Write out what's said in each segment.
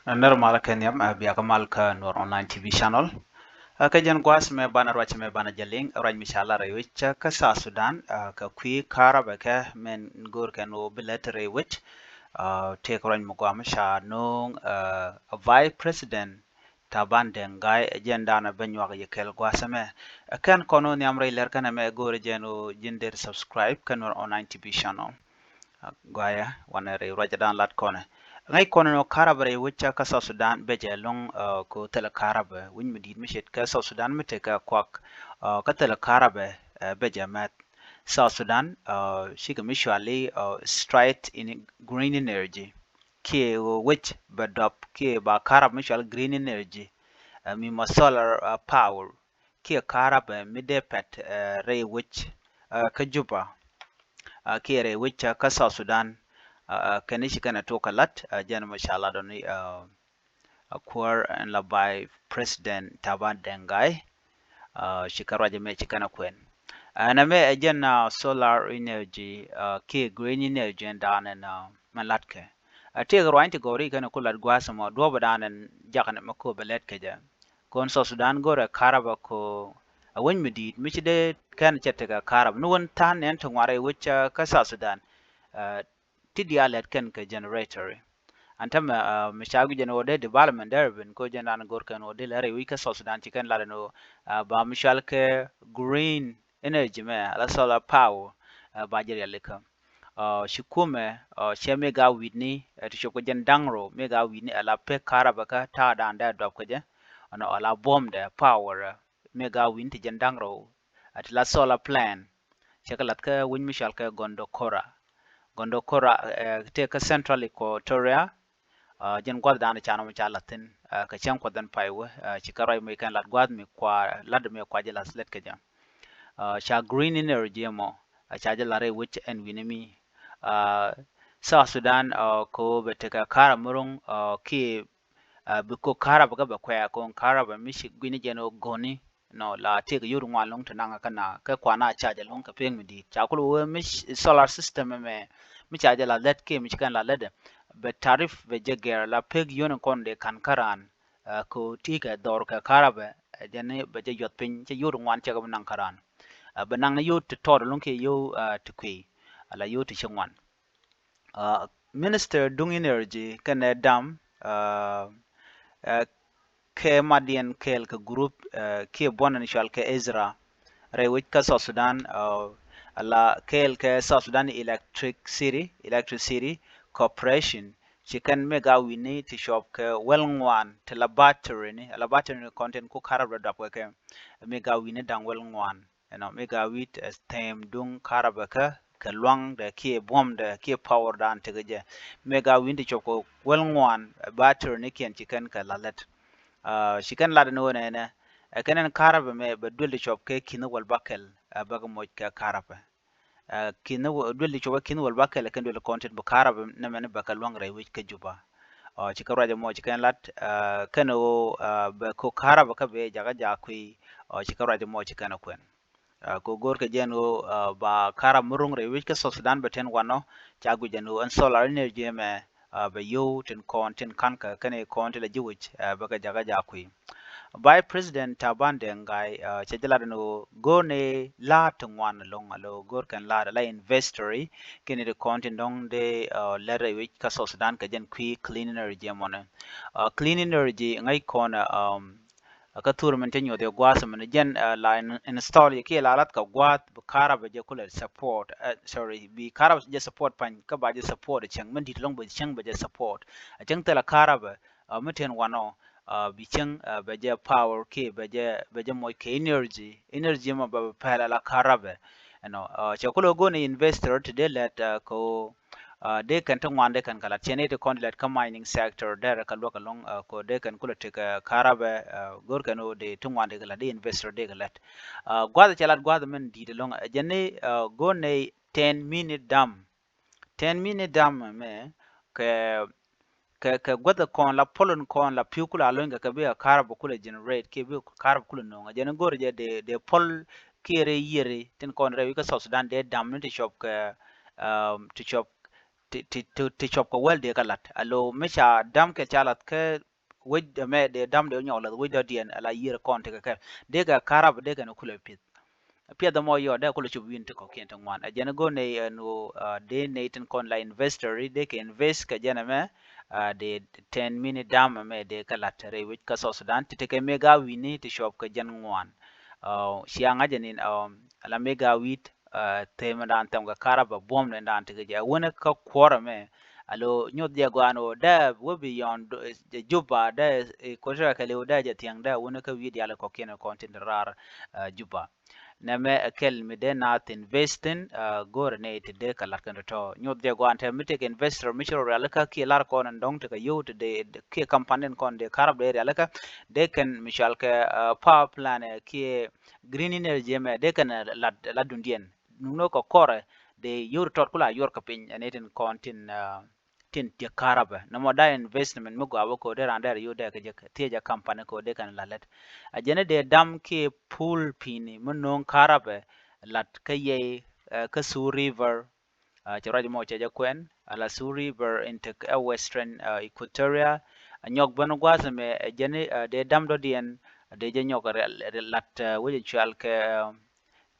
Normal kenyam biya kamal ka Nur Online TV channel. Ka jan gwas me bana rwache me bana jaling rwaj mishala rewich ka sa Sudan ka kwi kara ba ka men ngor ka no bilet rewich take rwaj mo gwa sha nung a vice president taban dengai agenda na benwa ga yekel gwasa me kan kono ni amre ler kana me gore jeno jinder subscribe ka Nur Online TV channel gwaya wana re rwaja dan lat kone ngai kono no karabare wucha ka South Sudan beje long ko tele karabe win medid mishet ka South Sudan mete ka kwak ka tele karabe beje mat South Sudan shi ka mishwali straight in green energy ke which badop ke ba karab mishwal green energy mi ma solar power ke karabe mide pet re which ka juba kere which ka South Sudan kanishi kana toka lat jana mashallah doni akwar en la by president taban dengai shikaraje me chikana kwen na me jana solar energy ke green energy danen malatke te gro anti gori kana kulat gwasa mo do badanen jakane mako belet keja kon so Sudan gore karaba ko awen midit michide kan chetega karab nuwon tan en to ngare wicha ka South Sudan tidi alet ken ke generator antam mishagu jeno de development derben ko jenan gor kan ode lare wi ka South Sudan chicken la no ba mishal ke green energy me ala solar power ba jer yaleka shikume she ga widni to shoko jen dangro ga widni ala pe karaba ka ta dan da dop ko je ono ala bom de power ga win ti jen dangro at la solar plan shekalat ka win mishal ka gondo kora te ka central equatoria jen gwad dan chana mo chalatin ka chen ko dan paiwe chikarai me kan lat gwad mi kwa lad me kwa jela slet ka jam sha green energy mo cha jela re which and winimi South Sudan ko beteka kara murung ki biko kara baga ba kwa ko kara ba mishi gwini jeno goni no la te ga yuru ngwa long tananga kana ka kwana cha jela long ka peng mi di cha ko we mish solar system me mi cha jela let ke mi kan la lede be tarif be jeger la peg yon konde kan karan ko tiga dor ka karabe jene be je yot pin che yur ngwan che ga nan karan be nan yo to tor lon ke yo to kwi ala yo to changwan minister dung energy kan dam ke madian kel ka group ke bonan shal ke Ezra re wit ka South Sudan ala kel ke South Sudan electric city corporation chicken mega wini to shop ke welngwan to la battery ni la battery ni content ko karab da ke mega wini dang welngwan mega wit tem dung karab ke luang de ke bom de ke power dan te ge mega wini shop ko welngwan battery ni ken chicken ka lalet chicken lad no ne kenen karab me be dul shop ke kinu wal bakel baga moj ke karab kina dole choba kina wal bakale kan dole content bu karab na mena baka long rai wich ka juba ci ka raja mo ci kan lat kana o ba ko karab ka be jaga ja kui ci ka raja mo ci kana kwen ko gor ka jeno ba karab murung rai wich ka so Sudan beten wano ca gu jeno an solar energy me ba yo tin content kan ka kane content la jiwich baka jaga ja kui by president taban dengai chejala no go ne la tungwan long alo gor kan la investory kini de content dong de lere which ka so Sudan ka jen qui clean energy amone clean energy ngai kona ka tur men tenyo de gwas men jen la install ke la lat ka gwat kara ba je kula support sorry bi kara je support pan ka ba je support chang men dit long ba chang ba je support chang tela kara ba meten wano bichang beje power ke beje mo ke energy ma ba pala la karabe chakulo go ni investor today let ko de kan tong wande kan kala chene to kon let ka mining sector der ka lo ka long ko de kan kula te ka karabe gor kan o de tong wande kala de investor de let gwada chalat gwada men di de long jene go ne 10-minute dam 10-minute dam me ke ka gwada kon la polon kon la piu kula longa ka be karab kula generate ke be karab kula no nga jene gor je de pol kere yere tin kon rewi ka South Sudan de dam ni to shop ka to shop ti chop ko wel de kalat alo mecha dam ke chalat ke wid me de dam de nyola wid dien ala yir kon te ke de ga karab de ga no kule pit pia da mo yo da kule chu win te ko ken tang wan a jena go ne no de naten kon la investor de ke invest ka jena me de 10 minute dam me de kalat re wid ka so sudan ti te ke mega wini ti shop ka jen ngwan sianga jenin ala mega wit tema dan tam ga karaba bom ne dan te ga wona ka kwora me alo nyot dia gwano da wo beyond juba da ko jara ka le da ja tiang da wona ka wi dia la ko ken content rar juba na me kel mi de na investin gore ne te de ka lar kan to nyot dia gwan te mi te investor mi chro ala ka ki lar ko nan dong te ka yo te de ki company kon de karab de ala ka de kan mi shal ka power plan ki green energy me de kan la dundien nuno ko kore de yor tot kula yor ka pin anetin kontin tin te karaba na mo da investment mo gwa ko de randa yo de ka je te ja company ko de kan lalet a jene de dam ke pool pini mo non karaba lat ka ye ka su river chara mo cha ja kwen ala su river into western equatoria nyok bano gwa me jene de dam do dien de je nyok lat wo je chal ke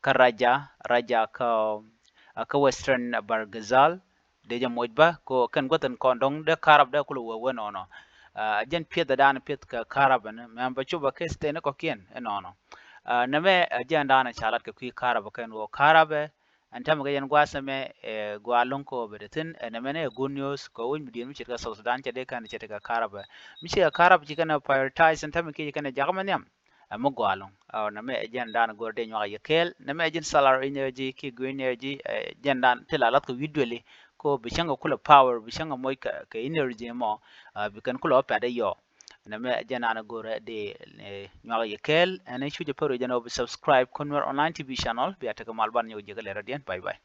raja ka western bargazal deja mojba ko kan gotan kondong de karab de kulu wo no no jen piet da dan piet ka karab ne me ba chuba ke ste ne ko kien no no na me jen dan chalat ke ki karab kan wo karabe antam ga yen gwasa me gwalon ko bedetin na me ne good news ko won bi mi chirka so sudan che de kan che ka karab mi che karab ji kana prioritize antam ke kana jagman mo gwalong na me jen dan gorde nywa yekel na me jen solar energy ki green energy jen dan tilalat ko widweli ko bishanga kula power bishanga moy ka energy mo bikan kula pa de yo na me jen ana gore de nywa yekel ene chuje poro jen ob subscribe konwer online tv channel bi ataka malban nyo jegal radian bye bye